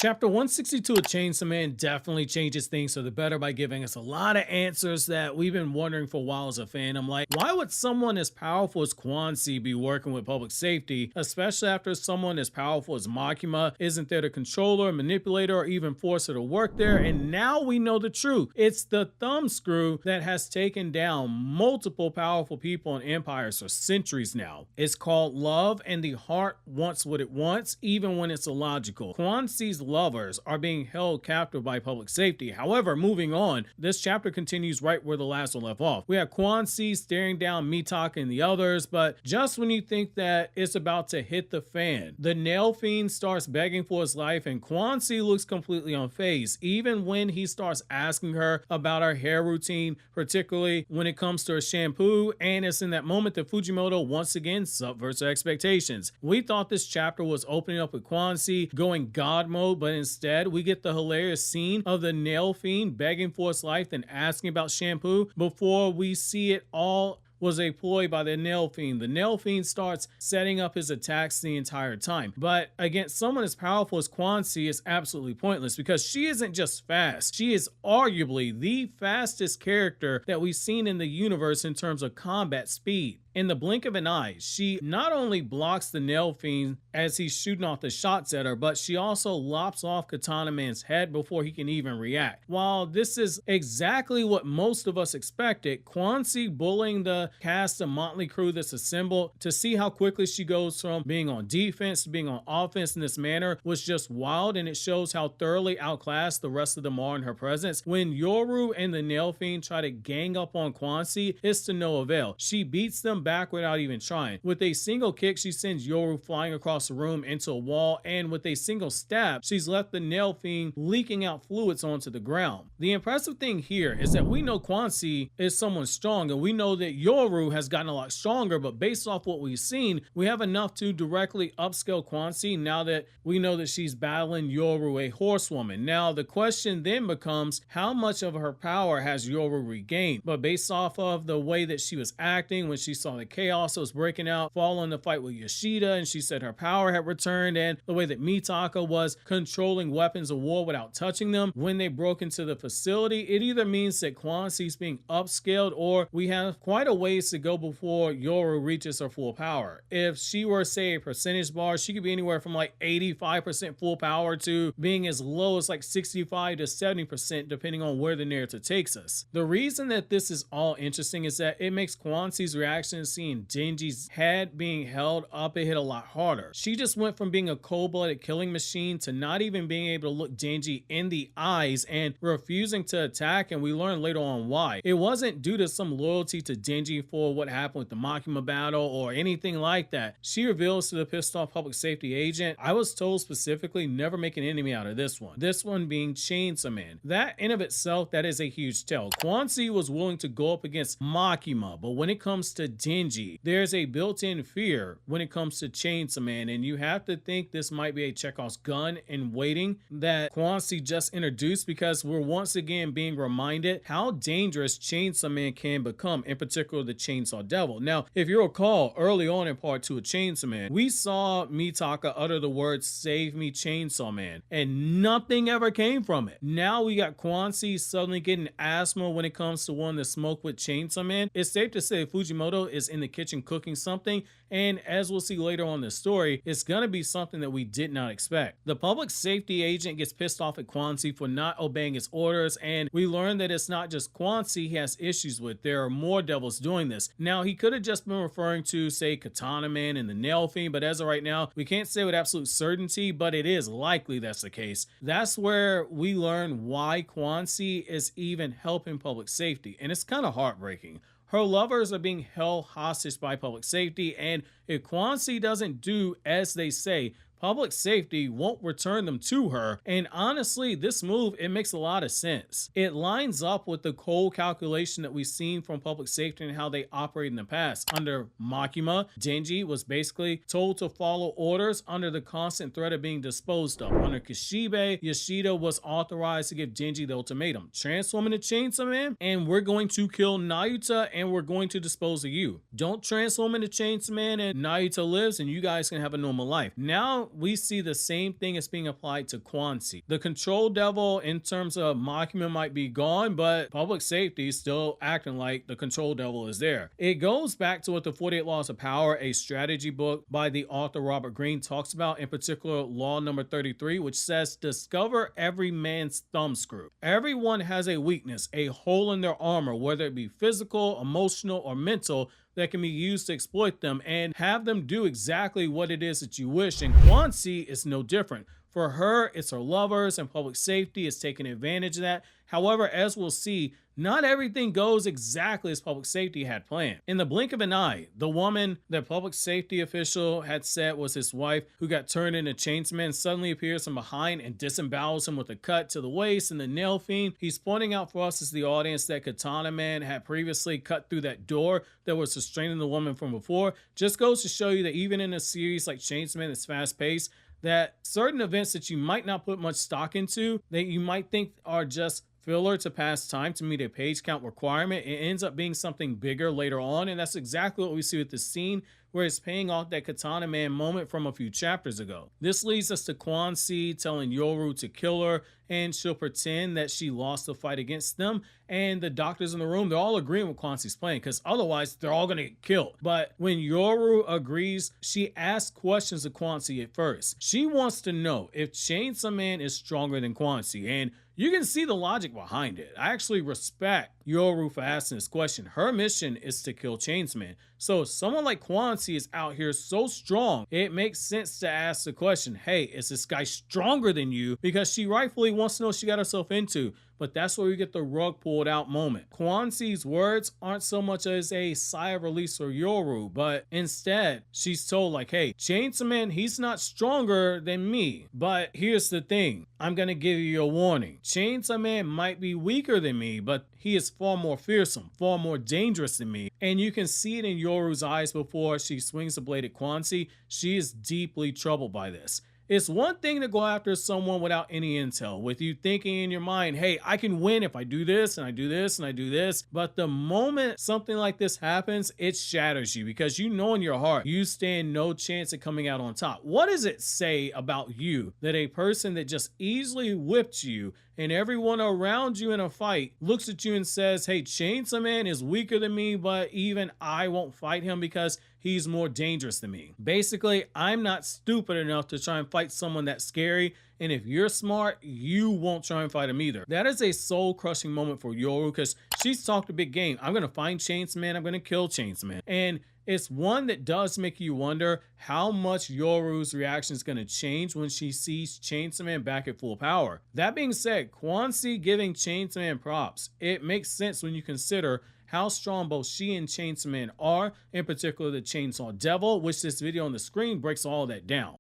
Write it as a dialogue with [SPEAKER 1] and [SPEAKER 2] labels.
[SPEAKER 1] Chapter 162 of Chainsaw Man definitely changes things for the better by giving us a lot of answers that we've been wondering for a while as a fan. I'm like, why would someone as powerful as Quan C be working with public safety, especially after someone as powerful as Makima isn't there to control her, manipulate her, or even force her to work there? And now we know the truth. It's the thumbscrew that has taken down multiple powerful people and empires for centuries now. It's called love, and the heart wants what it wants, even when it's illogical. Quan C's lovers are being held captive by public safety. However, moving on, this chapter continues right where the last one left off. We have Quan C staring down Mitaka and the others, but just when you think that it's about to hit the fan, the Nail Fiend starts begging for his life, and Quan C looks completely unfazed, even when he starts asking her about her hair routine, particularly when it comes to her shampoo, and it's in that moment that Fujimoto once again subverts her expectations. We thought this chapter was opening up with Quan C going God mode, but instead we get the hilarious scene of the Nail Fiend begging for his life and asking about shampoo before we see it all was a ploy by the Nail Fiend. The Nail Fiend starts setting up his attacks the entire time. But against someone as powerful as Quan C, is absolutely pointless because she isn't just fast. She is arguably the fastest character that we've seen in the universe in terms of combat speed. In the blink of an eye, she not only blocks the Nail Fiend as he's shooting off the shots at her, but she also lops off Katana Man's head before he can even react. While this is exactly what most of us expected, Quan C bullying the cast of motley crew that's assembled to see how quickly she goes from being on defense to being on offense in this manner was just wild, and it shows how thoroughly outclassed the rest of them are in her presence. When Yoru and the Nail Fiend try to gang up on Quan C, it's to no avail. She beats them back without even trying. With a single kick, she sends Yoru flying across the room into a wall, and with a single stab, she's left the Nail Fiend leaking out fluids onto the ground. The impressive thing here is that we know Quan C is someone strong, and we know that Yoru has gotten a lot stronger, but based off what we've seen, we have enough to directly upscale Quan C now that we know that she's battling Yoru, a horsewoman. Now, the question then becomes, how much of her power has Yoru regained? But based off of the way that she was acting when she saw the chaos that was breaking out following the fight with Yoshida, and she said her power had returned, and the way that Mitaka was controlling weapons of war without touching them when they broke into the facility, it either means that Quan C's being upscaled, or we have quite a ways to go before Yoru reaches her full power. If she were, say, a percentage bar, she could be anywhere from like 85% full power to being as low as like 65 to 70% depending on where the narrative takes us. The reason that this is all interesting is that it makes Quan C's reaction seeing Denji's head being held up it hit a lot harder. She just went from being a cold-blooded killing machine to not even being able to look Denji in the eyes and refusing to attack, and we learn later on why. It wasn't due to some loyalty to Denji for what happened with the Makima battle or anything like that. She reveals to the pissed off public safety agent, I was told specifically never make an enemy out of this one. This one being Chainsaw Man. That in of itself, that is a huge tell. Quan C was willing to go up against Makima, but when it comes to Denji, there's a built-in fear when it comes to Chainsaw Man, and you have to think this might be a Chekhov's gun in waiting that Quan C just introduced, because we're once again being reminded how dangerous Chainsaw Man can become, in particular the Chainsaw Devil. Now, if you recall, early on in part 2 of Chainsaw Man, we saw Mitaka utter the words, "Save me, Chainsaw Man," and nothing ever came from it. Now we got Quan C suddenly getting asthma when it comes to wanting to smoke with Chainsaw Man. It's safe to say Fujimoto is in the kitchen cooking something, and as we'll see later on in the story, it's gonna be something that we did not expect. The public safety agent gets pissed off at Quan C for not obeying his orders, and we learn that it's not just Quan C he has issues with. There are more devils doing this. Now, he could have just been referring to, say, Katana Man and the Nail Fiend, but as of right now, we can't say with absolute certainty, but it is likely that's the case. That's where we learn why Quan C is even helping public safety, and it's kind of heartbreaking. Her lovers are being held hostage by public safety, and if Quan C doesn't do as they say, public safety won't return them to her. And honestly, this move, it makes a lot of sense. It lines up with the cold calculation that we've seen from public safety and how they operate in the past. Under Makima, Denji was basically told to follow orders under the constant threat of being disposed of. Under Kishibe, Yoshida was authorized to give Denji the ultimatum: transform into Chainsaw Man, and we're going to kill Nayuta, and we're going to dispose of you. Don't transform into Chainsaw Man and Nayuta lives, and you guys can have a normal life. Now we see the same thing is being applied to Quan C. The control devil in terms of Makima might be gone, but public safety is still acting like the control devil is there. It goes back to what the 48 Laws of Power, a strategy book by the author Robert Greene, talks about, in particular law number 33, which says discover every man's thumbscrew. Everyone has a weakness, a hole in their armor, whether it be physical, emotional, or mental, that can be used to exploit them and have them do exactly what it is that you wish. And Quan C is no different. For her, it's her lovers, and public safety is taking advantage of that. However, as we'll see, not everything goes exactly as public safety had planned. In the blink of an eye, the woman that public safety official had said was his wife, who got turned into Chainsaw Man, suddenly appears from behind and disembowels him with a cut to the waist. And the nail fiend, he's pointing out for us as the audience that Katana Man had previously cut through that door that was restraining the woman from before. Just goes to show you that even in a series like Chainsaw Man that's fast-paced, that certain events that you might not put much stock into, that you might think are just filler to pass time to meet a page count requirement, it ends up being something bigger later on. And that's exactly what we see with this scene, where it's paying off that Katana Man moment from a few chapters ago. This leads us to Quan C telling Yoru to kill her, and she'll pretend that she lost the fight against them. And the doctors in the room, they're all agreeing with Quan C's plan, because otherwise they're all gonna get killed. But when Yoru agrees, she asks questions of Quan C at first. She wants to know if Chainsaw Man is stronger than Quan C, and you can see the logic behind it. I actually respect Yoru for asking this question. Her mission is to kill Chainsaw Man. So if someone like Quan C is out here so strong, it makes sense to ask the question, hey, is this guy stronger than you? Because she rightfully wants to know what she got herself into. But that's where we get the rug pulled out moment. Quan C's words aren't so much as a sigh of release for Yoru, but instead she's told like, hey, Chainsaw Man, he's not stronger than me. But here's the thing, I'm gonna give you a warning. Chainsaw Man might be weaker than me, but he is far more fearsome, far more dangerous than me. And you can see it in Yoru's eyes before she swings the blade at Quan C. She is deeply troubled by this. It's one thing to go after someone without any intel, with you thinking in your mind, hey, I can win if I do this and I do this and I do this. But the moment something like this happens, it shatters you, because you know in your heart you stand no chance of coming out on top. What does it say about you that a person that just easily whipped you and everyone around you in a fight looks at you and says, hey, Chainsaw Man is weaker than me, but even I won't fight him because he's more dangerous than me? Basically, I'm not stupid enough to try and fight someone that's scary, and if you're smart, you won't try and fight him either. That is a soul-crushing moment for Yoru, because she's talked a big game. I'm gonna find Chainsaw Man, I'm gonna kill Chainsaw Man. And it's one that does make you wonder how much Yoru's reaction is going to change when she sees Chainsaw Man back at full power. That being said, Quan C giving Chainsaw Man props, it makes sense when you consider how strong both she and Chainsaw Man are, in particular the Chainsaw Devil, which this video on the screen breaks all that down.